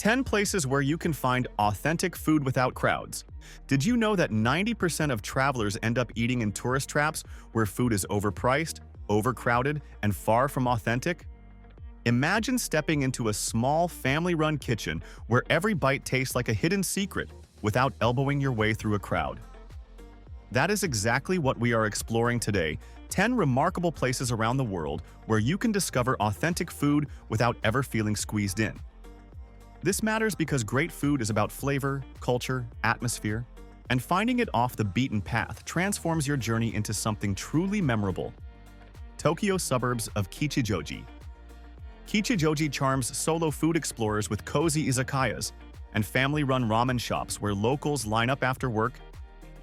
10 places where you can find authentic food without crowds. Did you know that 90% of travelers end up eating in tourist traps where food is overpriced, overcrowded, and far from authentic? Imagine stepping into a small family-run kitchen where every bite tastes like a hidden secret without elbowing your way through a crowd. That is exactly what we are exploring today, 10 remarkable places around the world where you can discover authentic food without ever feeling squeezed in. This matters because great food is about flavor, culture, atmosphere, and finding it off the beaten path transforms your journey into something truly memorable. Tokyo suburbs of Kichijoji. Kichijoji charms solo food explorers with cozy izakayas and family-run ramen shops where locals line up after work,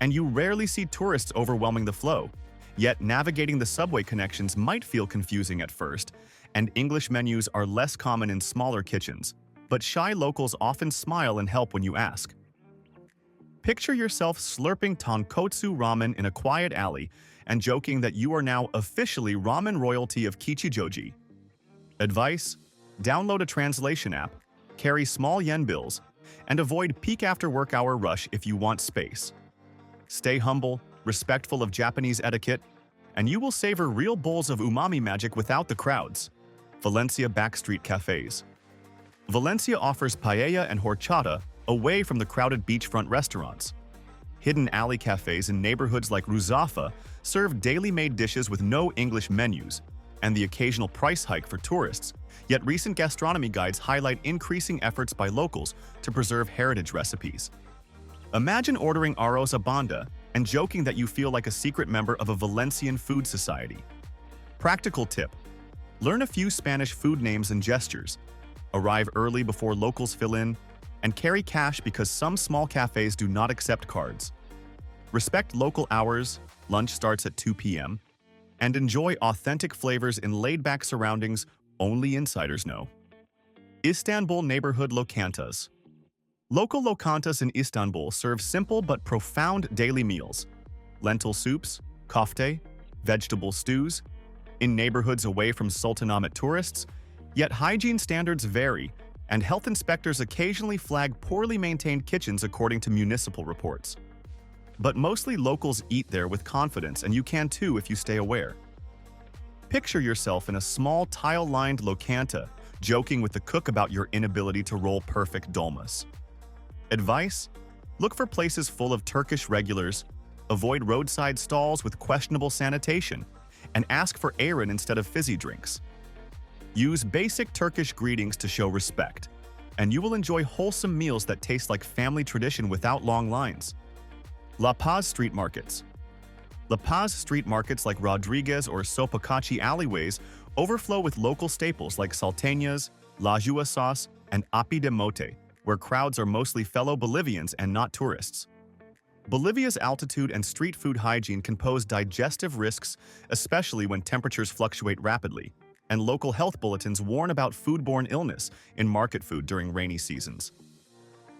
and you rarely see tourists overwhelming the flow. Yet navigating the subway connections might feel confusing at first, and English menus are less common in smaller kitchens, but shy locals often smile and help when you ask. Picture yourself slurping tonkotsu ramen in a quiet alley and joking that you are now officially ramen royalty of Kichijoji. Advice: download a translation app, carry small yen bills, and avoid peak after-work hour rush if you want space. Stay humble, respectful of Japanese etiquette, and you will savor real bowls of umami magic without the crowds. Valencia backstreet cafes. Valencia offers paella and horchata away from the crowded beachfront restaurants. Hidden alley cafes in neighborhoods like Ruzafa serve daily-made dishes with no English menus and the occasional price hike for tourists, yet recent gastronomy guides highlight increasing efforts by locals to preserve heritage recipes. Imagine ordering arroz a banda and joking that you feel like a secret member of a Valencian food society. Practical tip: learn a few Spanish food names and gestures. Arrive early before locals fill in, and carry cash because some small cafes do not accept cards. Respect local hours, lunch starts at 2 p.m., and enjoy authentic flavors in laid-back surroundings only insiders know. Istanbul neighborhood lokantas. Local lokantas in Istanbul serve simple but profound daily meals. Lentil soups, kofte, vegetable stews, in neighborhoods away from Sultanahmet tourists. Yet hygiene standards vary, and health inspectors occasionally flag poorly maintained kitchens according to municipal reports. But mostly locals eat there with confidence, and you can too if you stay aware. Picture yourself in a small tile-lined lokanta, joking with the cook about your inability to roll perfect dolmas. Advice: look for places full of Turkish regulars, avoid roadside stalls with questionable sanitation, and ask for ayran instead of fizzy drinks. Use basic Turkish greetings to show respect, and you will enjoy wholesome meals that taste like family tradition without long lines. La Paz street markets. La Paz street markets like Rodriguez or Sopocachi alleyways overflow with local staples like salteñas, lajua sauce, and api de mote, where crowds are mostly fellow Bolivians and not tourists. Bolivia's altitude and street food hygiene can pose digestive risks, especially when temperatures fluctuate rapidly, and local health bulletins warn about foodborne illness in market food during rainy seasons.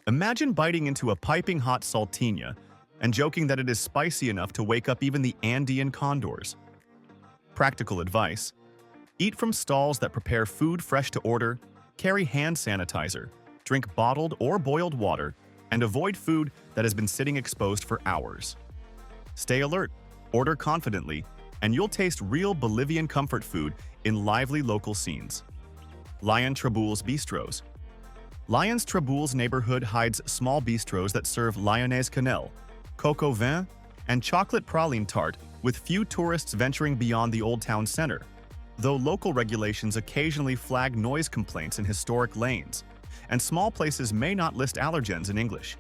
Imagine biting into a piping hot salteña and joking that it is spicy enough to wake up even the Andean condors. Practical advice: eat from stalls that prepare food fresh to order, carry hand sanitizer, drink bottled or boiled water, and avoid food that has been sitting exposed for hours. Stay alert, order confidently, and you'll taste real Bolivian comfort food in lively local scenes. Lion Trabul's bistros. Lyons Trabul's neighborhood hides small bistros that serve lyonnaise quenelle, coco vin, and chocolate praline tart, with few tourists venturing beyond the Old Town Center, though local regulations occasionally flag noise complaints in historic lanes, and small places may not list allergens in English.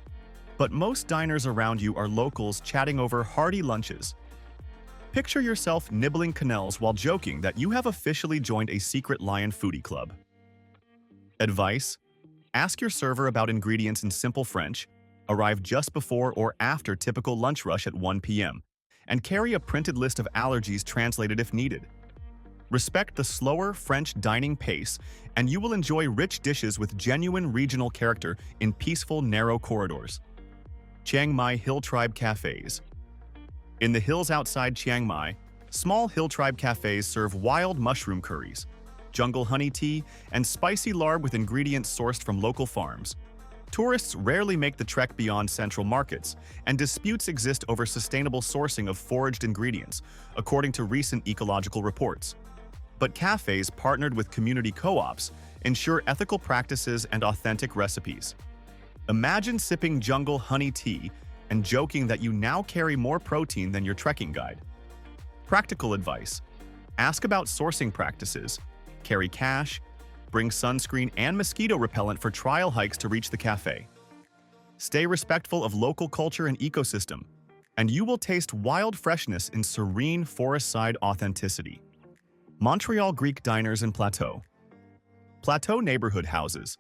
But most diners around you are locals chatting over hearty lunches. Picture yourself nibbling quenelles while joking that you have officially joined a secret Lion foodie club. Advice: ask your server about ingredients in simple French, arrive just before or after typical lunch rush at 1 p.m., and carry a printed list of allergies translated if needed. Respect the slower French dining pace, and you will enjoy rich dishes with genuine regional character in peaceful, narrow corridors. Chiang Mai Hill Tribe Cafes. In the hills outside Chiang Mai, small hill tribe cafes serve wild mushroom curries, jungle honey tea, and spicy lard with ingredients sourced from local farms. Tourists rarely make the trek beyond central markets, and disputes exist over sustainable sourcing of foraged ingredients, according to recent ecological reports. But cafes partnered with community co-ops ensure ethical practices and authentic recipes. Imagine sipping jungle honey tea and joking that you now carry more protein than your trekking guide. Practical advice: ask about sourcing practices, carry cash, bring sunscreen and mosquito repellent for trial hikes to reach the cafe. Stay respectful of local culture and ecosystem, and you will taste wild freshness in serene forest-side authenticity. Montreal Greek diners and plateau. Plateau neighborhood houses.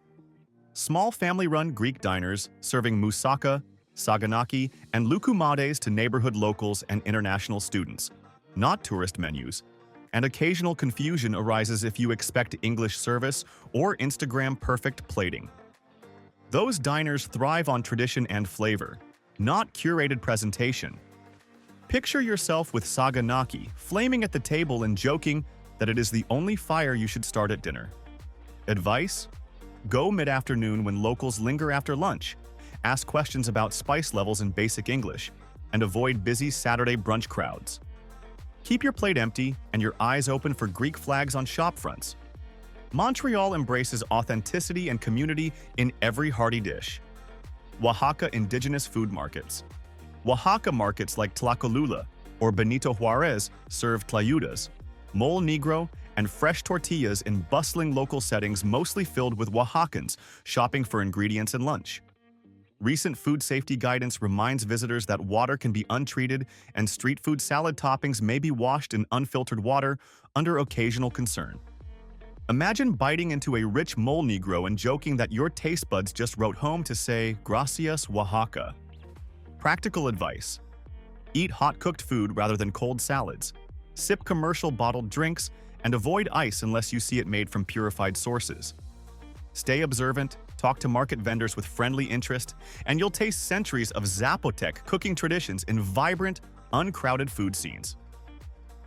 Small family-run Greek diners serving moussaka, saganaki, and lukumades to neighborhood locals and international students, not tourist menus. And occasional confusion arises if you expect English service or Instagram-perfect plating. Those diners thrive on tradition and flavor, not curated presentation. Picture yourself with saganaki, flaming at the table and joking that it is the only fire you should start at dinner. Advice: go mid-afternoon when locals linger after lunch, ask questions about spice levels in basic English, and avoid busy Saturday brunch crowds. Keep your plate empty and your eyes open for Greek flags on shop fronts. Montreal embraces authenticity and community in every hearty dish. Oaxaca indigenous food markets. Oaxaca markets like Tlacolula or Benito Juarez serve tlayudas, mole negro, and fresh tortillas in bustling local settings mostly filled with Oaxacans shopping for ingredients and lunch. Recent food safety guidance reminds visitors that water can be untreated and street food salad toppings may be washed in unfiltered water under occasional concern. Imagine biting into a rich mole negro and joking that your taste buds just wrote home to say, "Gracias, Oaxaca." Practical advice: eat hot-cooked food rather than cold salads, sip commercial bottled drinks, and avoid ice unless you see it made from purified sources. Stay observant, talk to market vendors with friendly interest, and you'll taste centuries of Zapotec cooking traditions in vibrant, uncrowded food scenes.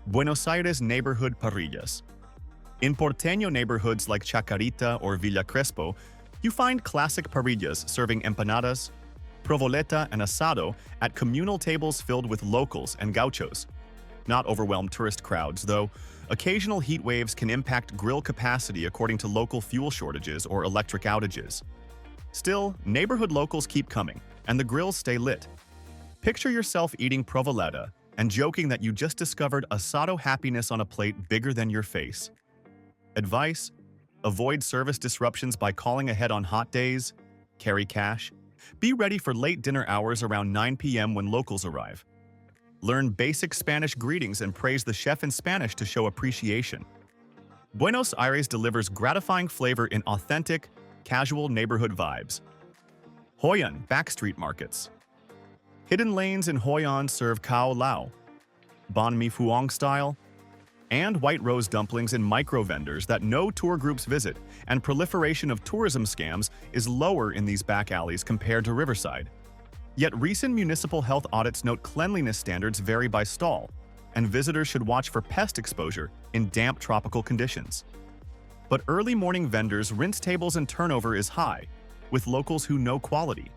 Buenos Aires neighborhood parrillas. In porteño neighborhoods like Chacarita or Villa Crespo, you find classic parrillas serving empanadas, provoleta, and asado at communal tables filled with locals and gauchos. Not overwhelmed tourist crowds, though. Occasional heat waves can impact grill capacity according to local fuel shortages or electric outages. Still, neighborhood locals keep coming, and the grills stay lit. Picture yourself eating provoleta and joking that you just discovered asado happiness on a plate bigger than your face. Advice: avoid service disruptions by calling ahead on hot days, carry cash, be ready for late dinner hours around 9 p.m. when locals arrive. Learn basic Spanish greetings and praise the chef in Spanish to show appreciation. Buenos Aires delivers gratifying flavor in authentic, casual neighborhood vibes. Hoi An backstreet markets. Hidden lanes in Hoi An serve cao lao, banh mi phuong style, and white rose dumplings in micro-vendors that no tour groups visit, and proliferation of tourism scams is lower in these back alleys compared to Riverside. Yet recent municipal health audits note cleanliness standards vary by stall, and visitors should watch for pest exposure in damp tropical conditions. But early morning vendors rinse tables and turnover is high, with locals who know quality.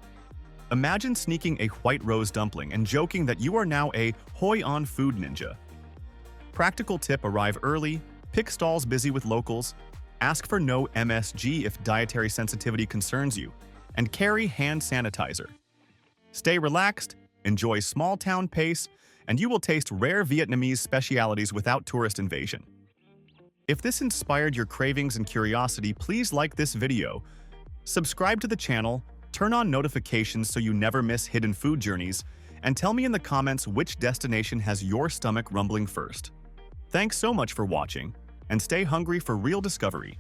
Imagine sneaking a white rose dumpling and joking that you are now a Hoi An food ninja. Practical tip: arrive early, pick stalls busy with locals, ask for no MSG if dietary sensitivity concerns you, and carry hand sanitizer. Stay relaxed, enjoy small-town pace, and you will taste rare Vietnamese specialities without tourist invasion. If this inspired your cravings and curiosity, please like this video, subscribe to the channel, turn on notifications so you never miss hidden food journeys, and tell me in the comments which destination has your stomach rumbling first. Thanks so much for watching, and stay hungry for real discovery.